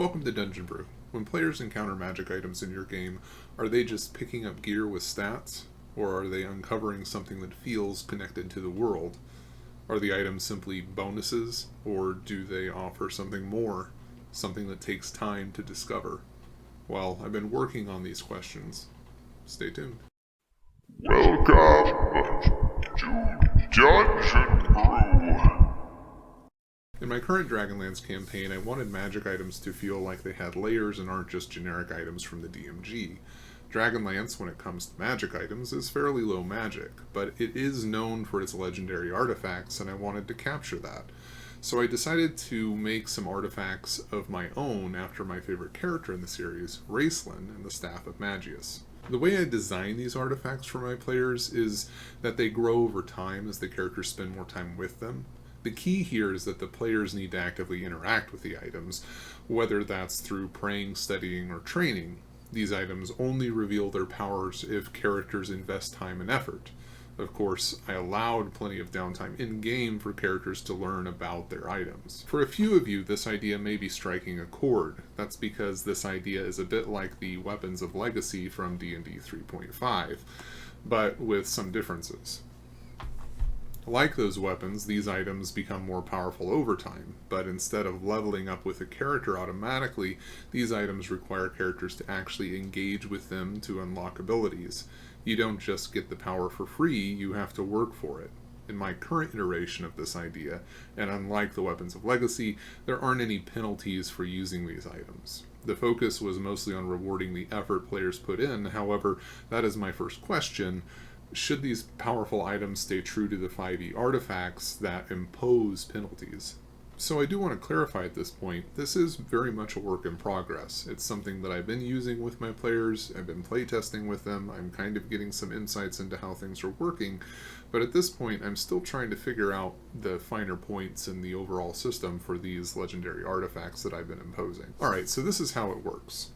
Welcome to Dungeon Brew. When players encounter magic items in your game, are they just picking up gear with stats? Or are they uncovering something that feels connected to the world? Are the items simply bonuses, or do they offer something more, something that takes time to discover? Well, I've been working on these questions. Stay tuned. Welcome to Dungeon Brew. In my current Dragonlance campaign, I wanted magic items to feel like they had layers and aren't just generic items from the DMG. Dragonlance, when it comes to magic items, is fairly low magic, but it is known for its legendary artifacts, and I wanted to capture that. So I decided to make some artifacts of my own after my favorite character in the series, Raceland and the Staff of Magius. The way I design these artifacts for my players is that they grow over time as the characters spend more time with them. The key here is that the players need to actively interact with the items, whether that's through praying, studying, or training. These items only reveal their powers if characters invest time and effort. Of course, I allowed plenty of downtime in-game for characters to learn about their items. For a few of you, this idea may be striking a chord. That's because this idea is a bit like the Weapons of Legacy from D&D 3.5, but with some differences. Like those weapons, these items become more powerful over time, but instead of leveling up with a character automatically, these items require characters to actually engage with them to unlock abilities. You don't just get the power for free, you have to work for it. In my current iteration of this idea, and unlike the Weapons of Legacy, there aren't any penalties for using these items. The focus was mostly on rewarding the effort players put in, however, that is my first question. Should these powerful items stay true to the 5e artifacts that impose penalties? So I do want to clarify at this point, this is very much a work in progress. It's something that I've been using with my players, I've been playtesting with them, I'm kind of getting some insights into how things are working, but at this point I'm still trying to figure out the finer points in the overall system for these legendary artifacts that I've been imposing. Alright, so this is how it works.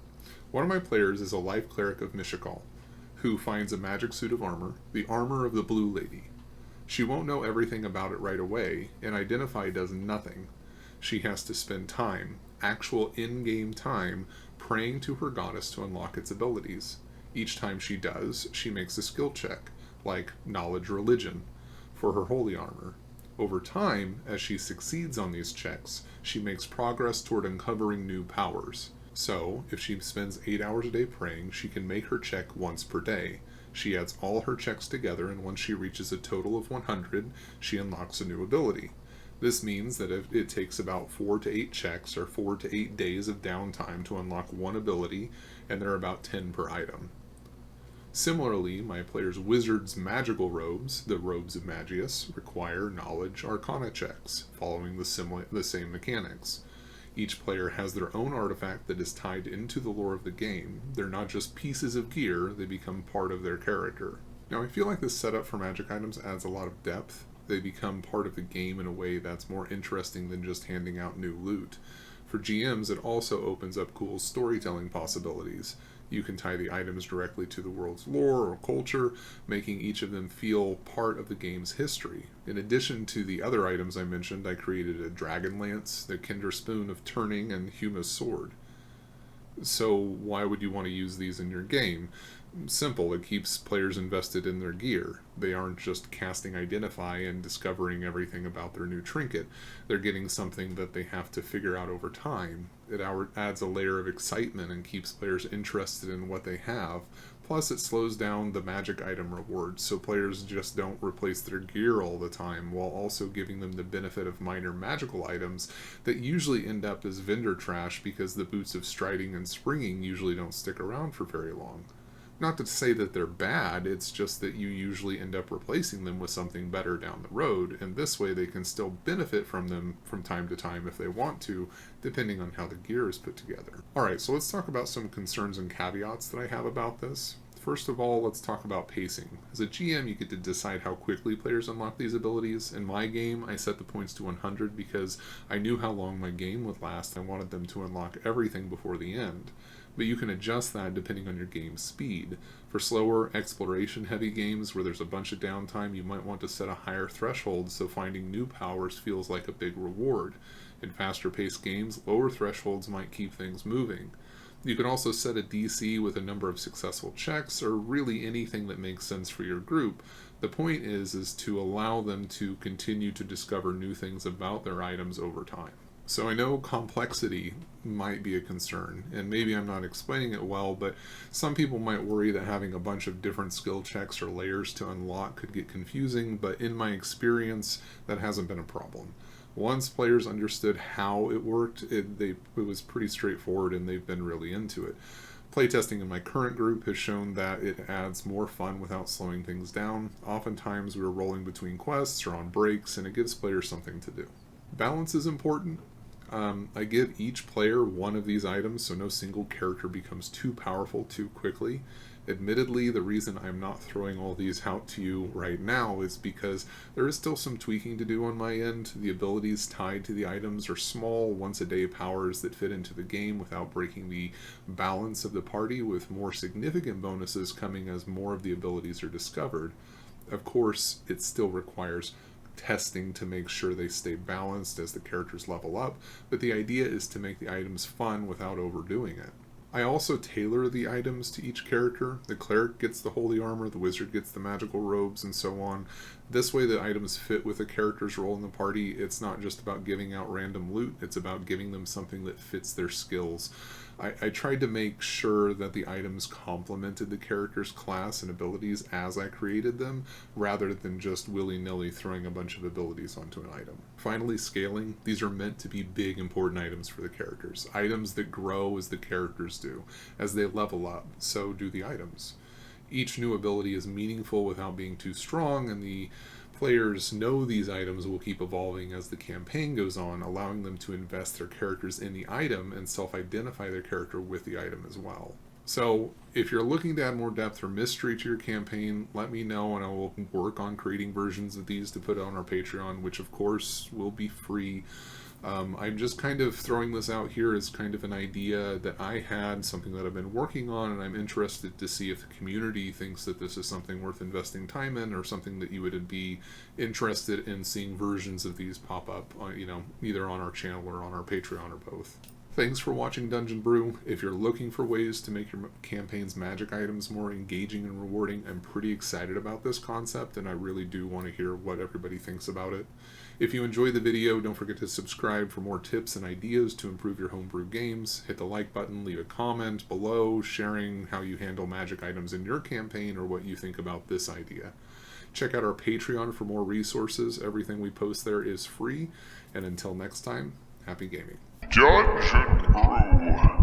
One of my players is a life cleric of Mishakal, who finds a magic suit of armor, the armor of the Blue Lady. She won't know everything about it right away, and Identify does nothing. She has to spend time, actual in-game time, praying to her goddess to unlock its abilities. Each time she does, she makes a skill check, like Knowledge Religion, for her holy armor. Over time, as she succeeds on these checks, she makes progress toward uncovering new powers. So, if she spends 8 hours a day praying, she can make her check once per day. She adds all her checks together, and once she reaches a total of 100, she unlocks a new ability. This means that if it takes about 4 to 8 checks, or 4 to 8 days of downtime to unlock one ability, and there are about 10 per item. Similarly, my player's wizard's magical robes, the Robes of Magius, require Knowledge Arcana checks, following the same mechanics. Each player has their own artifact that is tied into the lore of the game. They're not just pieces of gear, they become part of their character. Now, I feel like this setup for magic items adds a lot of depth. They become part of the game in a way that's more interesting than just handing out new loot. For GMs, it also opens up cool storytelling possibilities. You can tie the items directly to the world's lore or culture, making each of them feel part of the game's history. In addition to the other items I mentioned, I created a Dragon Lance, the Kinder Spoon of Turning, and Huma's Sword. So why would you want to use these in your game? Simple, it keeps players invested in their gear. They aren't just casting Identify and discovering everything about their new trinket. They're getting something that they have to figure out over time. It adds a layer of excitement and keeps players interested in what they have. Plus, it slows down the magic item rewards, so players just don't replace their gear all the time, while also giving them the benefit of minor magical items that usually end up as vendor trash because the boots of striding and springing usually don't stick around for very long. Not to say that they're bad, it's just that you usually end up replacing them with something better down the road, and this way they can still benefit from them from time to time if they want to, depending on how the gear is put together. Alright, so let's talk about some concerns and caveats that I have about this. First of all, let's talk about pacing. As a GM, you get to decide how quickly players unlock these abilities. In my game, I set the points to 100 because I knew how long my game would last. I wanted them to unlock everything before the end. But you can adjust that depending on your game's speed. For slower, exploration-heavy games where there's a bunch of downtime, you might want to set a higher threshold so finding new powers feels like a big reward. In faster paced games, lower thresholds might keep things moving. You can also set a DC with a number of successful checks, or really anything that makes sense for your group. The point is to allow them to continue to discover new things about their items over time. So I know complexity might be a concern, and maybe I'm not explaining it well, but some people might worry that having a bunch of different skill checks or layers to unlock could get confusing, but in my experience, that hasn't been a problem. Once players understood how it worked, it was pretty straightforward, and they've been really into it. Playtesting in my current group has shown that it adds more fun without slowing things down. Oftentimes we're rolling between quests or on breaks, and it gives players something to do. Balance is important. I give each player one of these items so no single character becomes too powerful too quickly. Admittedly, the reason I'm not throwing all these out to you right now is because there is still some tweaking to do on my end. The abilities tied to the items are small, once-a-day powers that fit into the game without breaking the balance of the party, with more significant bonuses coming as more of the abilities are discovered. Of course, it still requires testing to make sure they stay balanced as the characters level up, but the idea is to make the items fun without overdoing it. I also tailor the items to each character. The cleric gets the holy armor, the wizard gets the magical robes, and so on. This way the items fit with the character's role in the party. It's not just about giving out random loot, it's about giving them something that fits their skills. I tried to make sure that the items complemented the character's class and abilities as I created them, rather than just willy-nilly throwing a bunch of abilities onto an item. Finally, scaling. These are meant to be big, important items for the characters. Items that grow as the characters do. As they level up, so do the items. Each new ability is meaningful without being too strong, and the players know these items will keep evolving as the campaign goes on, allowing them to invest their characters in the item and self-identify their character with the item as well. So, if you're looking to add more depth or mystery to your campaign, let me know and I will work on creating versions of these to put on our Patreon, which of course will be free. I'm just kind of throwing this out here as kind of an idea that I had, something that I've been working on, and I'm interested to see if the community thinks that this is something worth investing time in, or something that you would be interested in seeing versions of these pop up, either on our channel or on our Patreon or both. Thanks for watching Dungeon Brew. If you're looking for ways to make your campaign's magic items more engaging and rewarding, I'm pretty excited about this concept, and I really do want to hear what everybody thinks about it. If you enjoyed the video, don't forget to subscribe for more tips and ideas to improve your homebrew games. Hit the like button, leave a comment below sharing how you handle magic items in your campaign or what you think about this idea. Check out our Patreon for more resources. Everything we post there is free. And until next time, happy gaming. Dungeon Brew.